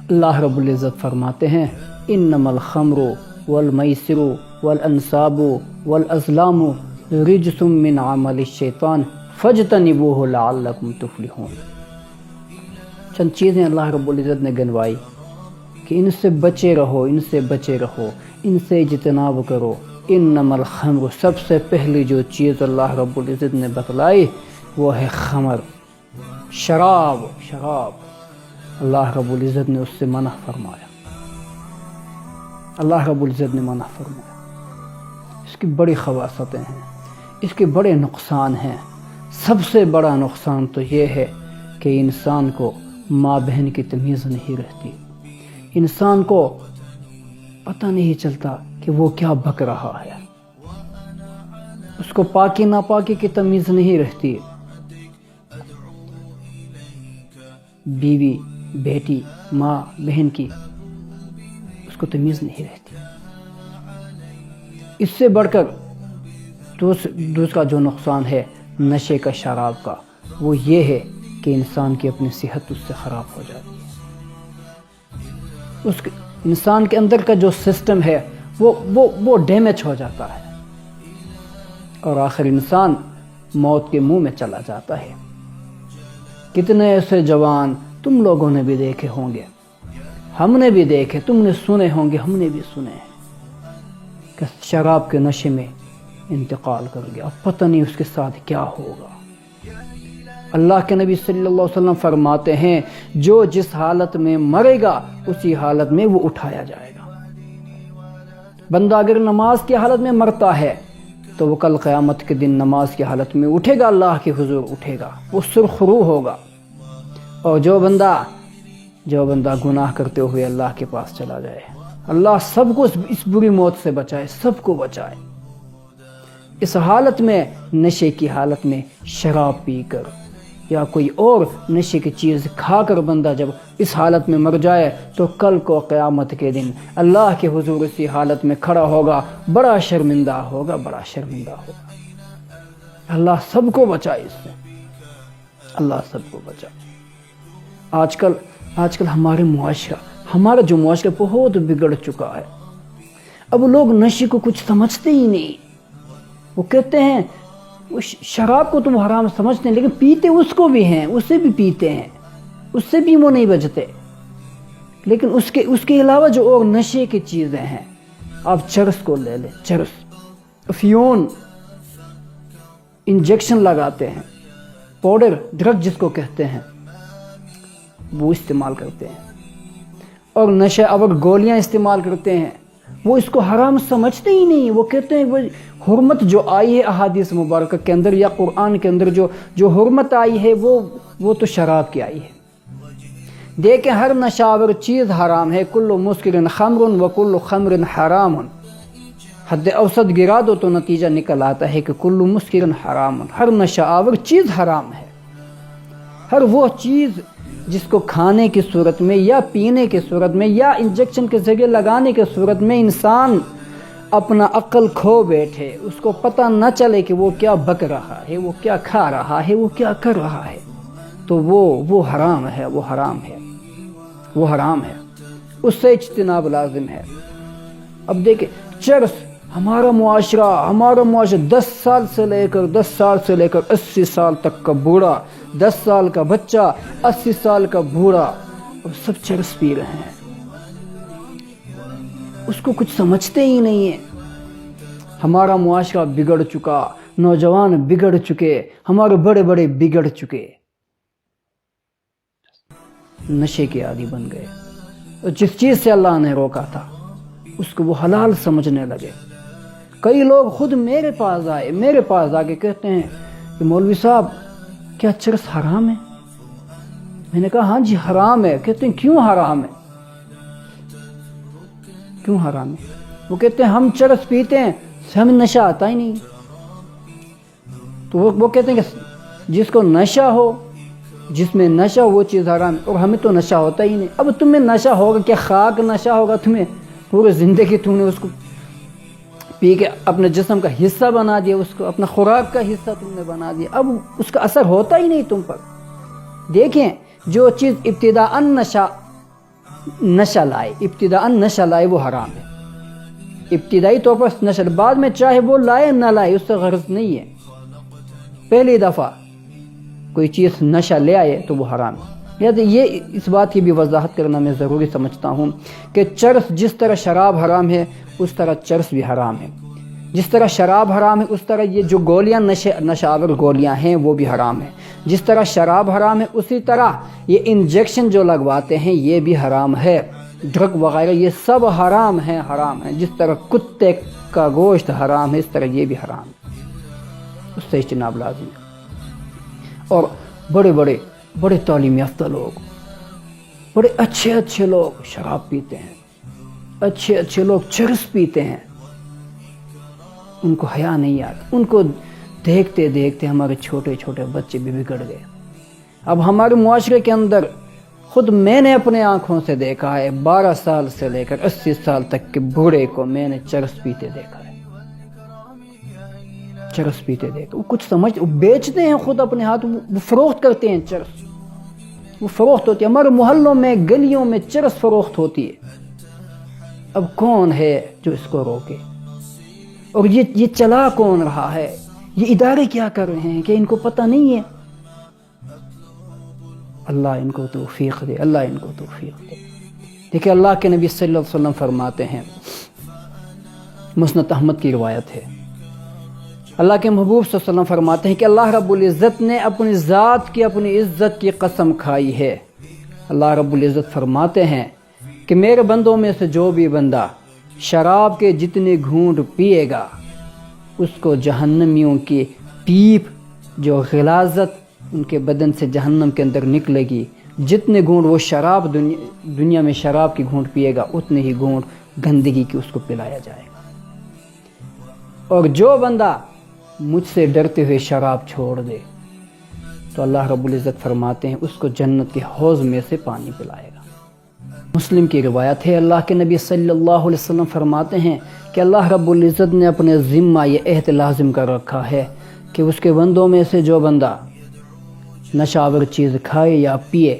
اللہ رب العزت فرماتے ہیں انما الخمر والمیسر والانصاب والازلام رجس من عمل الشیطان فاجتنبوه لعلکم تفلحون۔ چند چیزیں اللہ رب العزت نے گنوائی کہ ان سے بچے رہو، ان سے بچے رہو، ان سے اجتناب کرو۔ انما الخمر، سب سے پہلی جو چیز اللہ رب العزت نے بتلائی وہ ہے خمر، شراب۔ اللہ رب العزت نے اس سے منع فرمایا، اللہ رب العزت نے منع فرمایا۔ اس کی بڑی خباثتیں ہیں، اس کے بڑے نقصان ہیں۔ سب سے بڑا نقصان تو یہ ہے کہ انسان کو ماں بہن کی تمیز نہیں رہتی، انسان کو پتہ نہیں چلتا کہ وہ کیا بک رہا ہے، اس کو پاکی ناپاکی کی تمیز نہیں رہتی۔ بیوی، بیٹی، ماں، بہن کی اس کو تمیز نہیں رہتی۔ اس سے بڑھ کر دوسرا جو نقصان ہے نشے کا، شراب کا، وہ یہ ہے کہ انسان کی اپنی صحت اس سے خراب ہو جاتی ہے۔ انسان کے اندر کا جو سسٹم ہے وہ ڈیمیج ہو جاتا ہے، اور آخر انسان موت کے منہ میں چلا جاتا ہے۔ کتنے ایسے جوان تم لوگوں نے بھی دیکھے ہوں گے، ہم نے بھی دیکھے، تم نے سنے ہوں گے، ہم نے بھی سنے ہیں کہ شراب کے نشے میں انتقال کر گیا، اب پتہ نہیں اس کے ساتھ کیا ہوگا۔ اللہ کے نبی صلی اللہ علیہ وسلم فرماتے ہیں جو جس حالت میں مرے گا اسی حالت میں وہ اٹھایا جائے گا۔ بندہ اگر نماز کی حالت میں مرتا ہے تو وہ کل قیامت کے دن نماز کی حالت میں اٹھے گا، اللہ کے حضور اٹھے گا، وہ سرخ روح ہوگا۔ اور جو بندہ گناہ کرتے ہوئے اللہ کے پاس چلا جائے، اللہ سب کو اس بری موت سے بچائے، سب کو بچائے۔ اس حالت میں، نشے کی حالت میں، شراب پی کر یا کوئی اور نشے کی چیز کھا کر بندہ جب اس حالت میں مر جائے تو کل کو قیامت کے دن اللہ کے حضور اسی حالت میں کھڑا ہوگا، بڑا شرمندہ ہوگا، بڑا شرمندہ ہوگا۔ اللہ سب کو بچائے اس سے، اللہ سب کو بچائے۔ آج کل ہمارا جو معاشرہ بہت بگڑ چکا ہے۔ اب لوگ نشے کو کچھ سمجھتے ہی نہیں، وہ کہتے ہیں وہ شراب کو تم حرام سمجھتے ہیں لیکن پیتے اس کو بھی ہیں، اسے بھی پیتے ہیں، اس سے بھی وہ نہیں بچتے۔ لیکن اس کے علاوہ جو اور نشے کی چیزیں ہیں، آپ چرس کو لے لیں، چرس، افیون، انجیکشن لگاتے ہیں، پاؤڈر، ڈرگ جس کو کہتے ہیں، وہ استعمال کرتے ہیں، اور نشہ آور گولیاں استعمال کرتے ہیں۔ وہ اس کو حرام سمجھتے ہی نہیں، وہ کہتے ہیں وہ حرمت جو آئی ہے احادیث مبارکہ کے اندر یا قرآن کے اندر جو حرمت آئی ہے وہ تو شراب کی آئی ہے۔ دیکھیں ہر نشہ آور چیز حرام ہے، کل مسکر خمر و کل خمر حرام۔ حد اوسط گرا دو تو نتیجہ نکل آتا ہے کہ کل مسکر حرام، ہر نشہ آور چیز حرام ہے۔ ہر وہ چیز جس کو کھانے کی صورت میں یا پینے کی صورت میں یا انجیکشن کے ذریعے لگانے کی صورت میں انسان اپنا عقل کھو بیٹھے، اس کو پتہ نہ چلے کہ وہ کیا بک رہا ہے، وہ کیا کھا رہا ہے، وہ کیا کر رہا ہے، تو وہ حرام ہے، وہ حرام ہے، وہ حرام ہے، اس سے اجتناب لازم ہے۔ اب دیکھیں چرس، ہمارا معاشرہ 10 سال سے لے کر 80 سال تک کا بوڑھا، 10 سال کا بچہ، 80 سال کا بوڑھا، اور سب چرس پی رہے ہیں، اس کو کچھ سمجھتے ہی نہیں ہیں۔ ہمارا معاشرہ بگڑ چکا، نوجوان بگڑ چکے، ہمارے بڑے بڑے بگڑ چکے، نشے کے عادی بن گئے، اور جس چیز سے اللہ نے روکا تھا اس کو وہ حلال سمجھنے لگے۔ کئی لوگ خود میرے پاس آ کے کہتے ہیں کہ مولوی صاحب کیا چرس حرام ہے؟ میں نے کہا ہاں جی حرام ہے۔ کہتے ہیں کیوں حرام ہے؟ کیوں حرام ہے؟ وہ کہتے ہیں ہم چرس پیتے ہیں، ہمیں نشہ آتا ہی نہیں۔ تو وہ کہتے ہیں کہ جس کو نشہ ہو، جس میں نشہ وہ چیز حرام ہے، اور ہمیں تو نشہ ہوتا ہی نہیں۔ اب تمہیں نشہ ہوگا کیا؟ خاک نشہ ہوگا تمہیں؟ پورے زندگی تم نے اس کو پی کے اپنے جسم کا حصہ بنا دیا، اس کو اپنا خوراک کا حصہ تم نے بنا دیا، اب اس کا اثر ہوتا ہی نہیں تم پر۔ دیکھیں جو چیز ابتداءً نشہ نشہ لائے، ابتداءً نشہ لائے وہ حرام ہے، ابتدائی طور پر نشہ، بعد میں چاہے وہ لائے نہ لائے اس سے غرض نہیں ہے، پہلی دفعہ کوئی چیز نشہ لے آئے تو وہ حرام ہے۔ لہٰذا یہ اس بات کی بھی وضاحت کرنا میں ضروری سمجھتا ہوں کہ چرس جس طرح شراب حرام ہے اس طرح چرس بھی حرام ہے، جس طرح شراب حرام ہے اس طرح یہ جو گولیاں نشہ آور گولیاں ہیں وہ بھی حرام ہیں، جس طرح شراب حرام ہے اسی طرح یہ انجیکشن جو لگواتے ہیں یہ بھی حرام ہے، ڈرگ وغیرہ یہ سب حرام ہیں، جس طرح کتے کا گوشت حرام ہے اس طرح یہ بھی حرام ہے، اس سے اجتناب لازم ہے۔ اور بڑے تعلیم یافتہ لوگ، بڑے اچھے لوگ شراب پیتے ہیں، اچھے لوگ چرس پیتے ہیں، ان کو حیا نہیں آتی، ان کو دیکھتے ہمارے چھوٹے بچے بھی بگڑ گئے۔ اب ہمارے معاشرے کے اندر خود میں نے اپنے آنکھوں سے دیکھا ہے، 12 سال سے لے کر 80 سال تک کے بوڑھے کو میں نے چرس پیتے دیکھا ہے، چرس پیتے دیکھا، وہ کچھ سمجھ، وہ بیچتے ہیں خود اپنے ہاتھ، وہ فروخت کرتے ہیں چرس، وہ فروخت ہوتی ہے، ہمارے محلوں میں گلیوں میں چرس فروخت ہوتی ہے۔ اب کون ہے جو اس کو روکے؟ اور یہ چلا کون رہا ہے؟ یہ ادارے کیا کر رہے ہیں کہ ان کو پتہ نہیں ہے؟ اللہ ان کو توفیق دے، اللہ ان کو توفیق دے۔ دیکھیں اللہ کے نبی صلی اللہ علیہ وسلم فرماتے ہیں، مسند احمد کی روایت ہے، اللہ کے محبوب صلی اللہ علیہ وسلم فرماتے ہیں کہ اللہ رب العزت نے اپنی ذات کی، اپنی عزت کی قسم کھائی ہے، اللہ رب العزت فرماتے ہیں کہ میرے بندوں میں سے جو بھی بندہ شراب کے جتنے گھونٹ پیے گا اس کو جہنمیوں کی پیپ جو غلاظت ان کے بدن سے جہنم کے اندر نکلے گی، جتنے گھونٹ وہ شراب دنیا میں شراب کی گھونٹ پیے گا اتنے ہی گھونٹ گندگی کی اس کو پلایا جائے گا۔ اور جو بندہ مجھ سے ڈرتے ہوئے شراب چھوڑ دے تو اللہ رب العزت فرماتے ہیں اس کو جنت کے حوض میں سے پانی پلائے گا۔ مسلم کی روایت ہے، اللہ کے نبی صلی اللہ علیہ وسلم فرماتے ہیں کہ اللہ رب العزت نے اپنے ذمہ یہ عہد لازم کر رکھا ہے کہ اس کے بندوں میں سے جو بندہ نشہ آور چیز کھائے یا پیے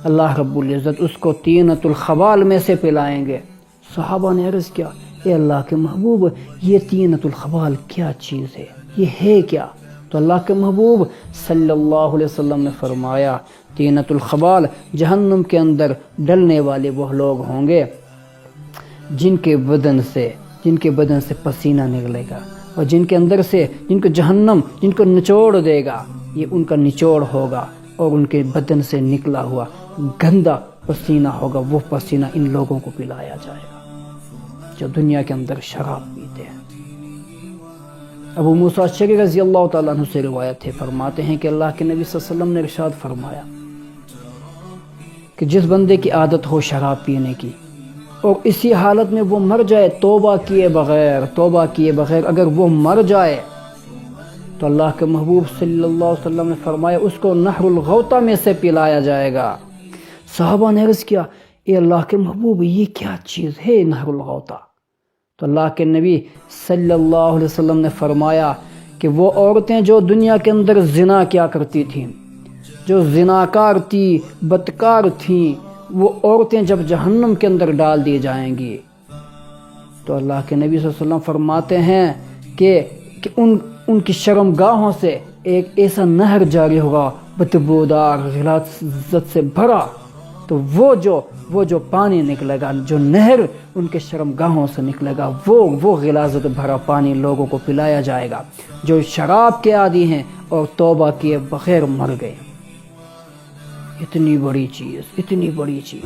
اللہ رب العزت اس کو طینۃ الخبال میں سے پلائیں گے۔ صحابہ نے عرض کیا، اے اللہ کے محبوب یہ طینۃ الخبال کیا چیز ہے، یہ ہے کیا؟ تو اللہ کے محبوب صلی اللہ علیہ وسلم نے فرمایا، طینۃ الخبال جہنم کے اندر ڈلنے والے وہ لوگ ہوں گے جن کے بدن سے پسینہ نکلے گا، اور جن کے اندر سے جن کو جہنم جن کو نچوڑ دے گا، یہ ان کا نچوڑ ہوگا، اور ان کے بدن سے نکلا ہوا گندا پسینہ ہوگا، وہ پسینہ ان لوگوں کو پلایا جائے گا جو دنیا کے اندر شراب پیتے ہیں۔ ابو موسیٰ اشعری رضی اللہ تعالیٰ عنہ سے روایت ہے، فرماتے ہیں کہ اللہ کے نبی صلی اللہ علیہ وسلم نے ارشاد فرمایا کہ جس بندے کی عادت ہو شراب پینے کی اور اسی حالت میں وہ مر جائے توبہ کیے بغیر اگر وہ مر جائے تو اللہ کے محبوب صلی اللہ علیہ وسلم نے فرمایا اس کو نہر الغوطہ میں سے پلایا جائے گا۔ صحابہ نے عرض کیا، اے اللہ کے محبوب یہ کیا چیز ہے نہر الغوطہ؟ تو اللہ کے نبی صلی اللہ علیہ وسلم نے فرمایا کہ وہ عورتیں جو دنیا کے اندر زنا کیا کرتی تھیں، جو زناکار تھی، بدکار تھیں، وہ عورتیں جب جہنم کے اندر ڈال دی جائیں گی تو اللہ کے نبی صلی اللہ علیہ وسلم فرماتے ہیں کہ ان کی شرمگاہوں سے ایک ایسا نہر جاری ہوگا بدبودار غلاظت سے بھرا، تو وہ جو پانی نکلے گا، جو نہر ان کے شرمگاہوں سے نکلے گا، وہ غلاظت بھرا پانی لوگوں کو پلایا جائے گا جو شراب کے عادی ہیں اور توبہ کیے بغیر مر گئے۔ اتنی بڑی چیز۔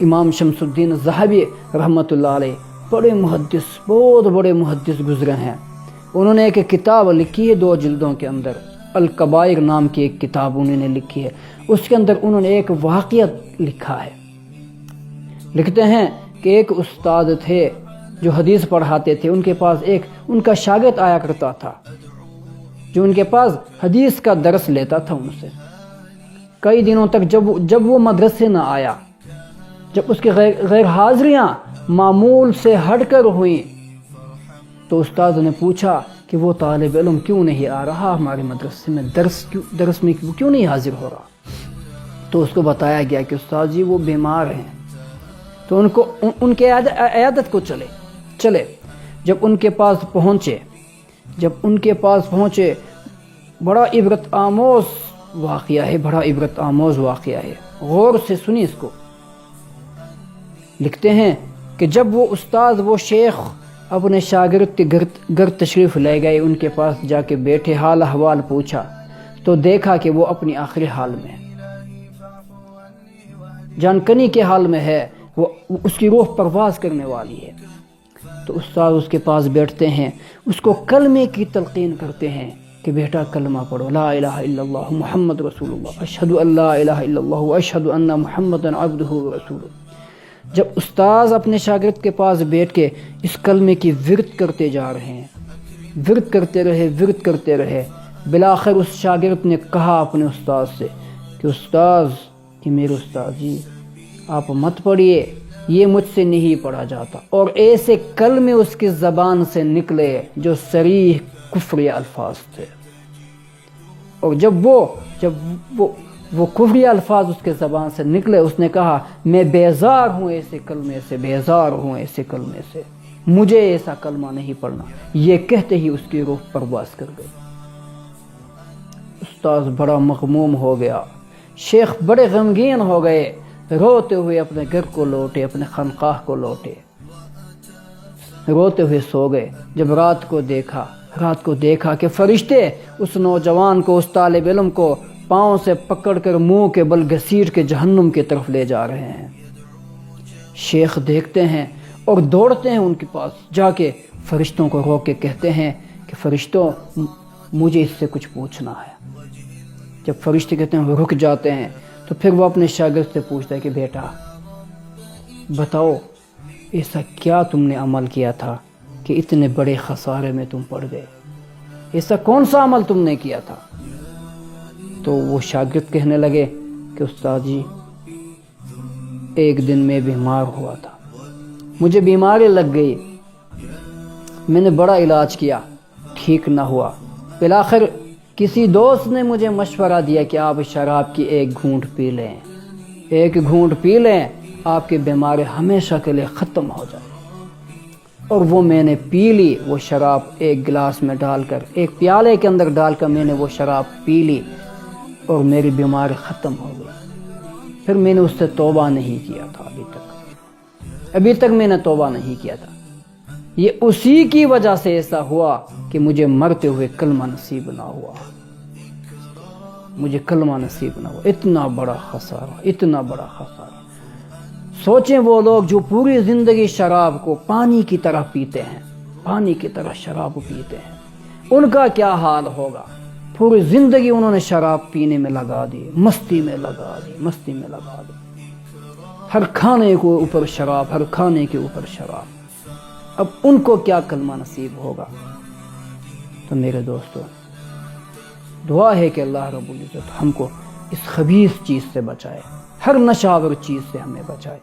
امام شمس الدین ذہبی رحمۃ اللہ علیہ بہت بڑے محدث گزرے ہیں، انہوں نے ایک کتاب لکھی ہے 2 جلدوں کے اندر، الکبائر نام کی ایک کتاب انہوں نے لکھی ہے، اس کے اندر انہوں نے ایک واقعہ لکھا ہے۔ لکھتے ہیں کہ ایک استاد تھے جو حدیث پڑھاتے تھے، ان کے پاس ان کا شاگرد آیا کرتا تھا جو ان کے پاس حدیث کا درس لیتا تھا ان سے۔ کئی دنوں تک جب وہ مدرسے نہ آیا، جب اس کی غیر حاضریاں معمول سے ہٹ کر ہوئیں، تو استاد نے پوچھا کہ وہ طالب علم کیوں نہیں آ رہا ہمارے مدرسے میں، درس میں کیوں نہیں حاضر ہو رہا؟ تو اس کو بتایا گیا کہ استاد جی وہ بیمار ہیں، تو ان کے عیادت کو چلے۔ جب ان کے پاس پہنچے بڑا عبرت آموز واقعہ ہے، غور سے سنی اس کو۔ لکھتے ہیں کہ جب وہ استاد وہ شیخ اپنے شاگرد کے گھر تشریف لے گئے، ان کے پاس جا کے بیٹھے، حال احوال پوچھا تو دیکھا کہ وہ اپنی آخری حال میں ہے، جانکنی کے حال میں ہے، وہ اس کی روح پرواز کرنے والی ہے۔ تو استاد اس کے پاس بیٹھتے ہیں، اس کو کلمے کی تلقین کرتے ہیں کہ بیٹا کلمہ پڑھو، لا الہ الا اللہ محمد رسول اللہ، اشہد ان لا الہ الا اللہ اشہد ان محمد عبدہ ورسولہ۔ جب استاد اپنے شاگرد کے پاس بیٹھ کے اس کلمے کی ورد کرتے جا رہے ہیں، ورد کرتے رہے، بالآخر اس شاگرد نے کہا اپنے استاد سے کہ استاد، کہ میرے استاد جی آپ مت پڑھیے، یہ مجھ سے نہیں پڑھا جاتا۔ اور ایسے کلمے اس کی زبان سے نکلے جو صریح کفری الفاظ تھے، اور جب وہ کفری الفاظ اس کے زبان سے نکلے، اس نے کہا میں بیزار ہوں ایسے کلمے سے، مجھے ایسا کلمہ نہیں پڑھنا۔ یہ کہتے ہی اس کی روح پرواز کر گئی۔ استاد بڑا مغموم ہو گیا، شیخ بڑے غمگین ہو گئے، روتے ہوئے اپنے گھر کو لوٹے، اپنے خانقاہ کو لوٹے، روتے ہوئے سو گئے۔ جب رات کو دیکھا کہ فرشتے اس نوجوان کو، اس طالب علم کو پاؤں سے پکڑ کر منہ کے بل گھسیٹ کے جہنم کی طرف لے جا رہے ہیں۔ شیخ دیکھتے ہیں اور دوڑتے ہیں ان کے پاس، جا کے فرشتوں کو روک کے کہتے ہیں کہ فرشتوں مجھے اس سے کچھ پوچھنا ہے۔ جب فرشتے کہتے ہیں وہ رک جاتے ہیں، تو پھر وہ اپنے شاگرد سے پوچھتا ہے کہ بیٹا بتاؤ ایسا کیا تم نے عمل کیا تھا کہ اتنے بڑے خسارے میں تم پڑ گئے، ایسا کون سا عمل تم نے کیا تھا؟ تو وہ شاگرد کہنے لگے کہ استاد جی ایک دن میں بیمار ہوا تھا، مجھے بیماری لگ گئی، میں نے بڑا علاج کیا، ٹھیک نہ ہوا، بالآخر کسی دوست نے مجھے مشورہ دیا کہ آپ شراب کی ایک گھونٹ پی لیں، آپ کی بیماری ہمیشہ کے لیے ختم ہو جائے۔ اور وہ میں نے پی لی، وہ شراب ایک گلاس میں ڈال کر، ایک پیالے کے اندر ڈال کر میں نے وہ شراب پی لی اور میری بیماری ختم ہو گئی۔ پھر میں نے اس سے توبہ نہیں کیا تھا، ابھی تک میں نے توبہ نہیں کیا تھا۔ یہ اسی کی وجہ سے ایسا ہوا کہ مجھے مرتے ہوئے کلمہ نصیب نہ ہوا، اتنا بڑا خسارہ۔ سوچیں وہ لوگ جو پوری زندگی شراب کو پانی کی طرح پیتے ہیں، شراب پیتے ہیں، ان کا کیا حال ہوگا؟ پوری زندگی انہوں نے شراب پینے میں لگا دی، مستی میں لگا دی، ہر کھانے کے اوپر شراب، اب ان کو کیا کلمہ نصیب ہوگا؟ تو میرے دوستو، دعا ہے کہ اللہ رب العزت ہم کو اس خبیث چیز سے بچائے، ہر نشہ آور چیز سے ہمیں بچائے۔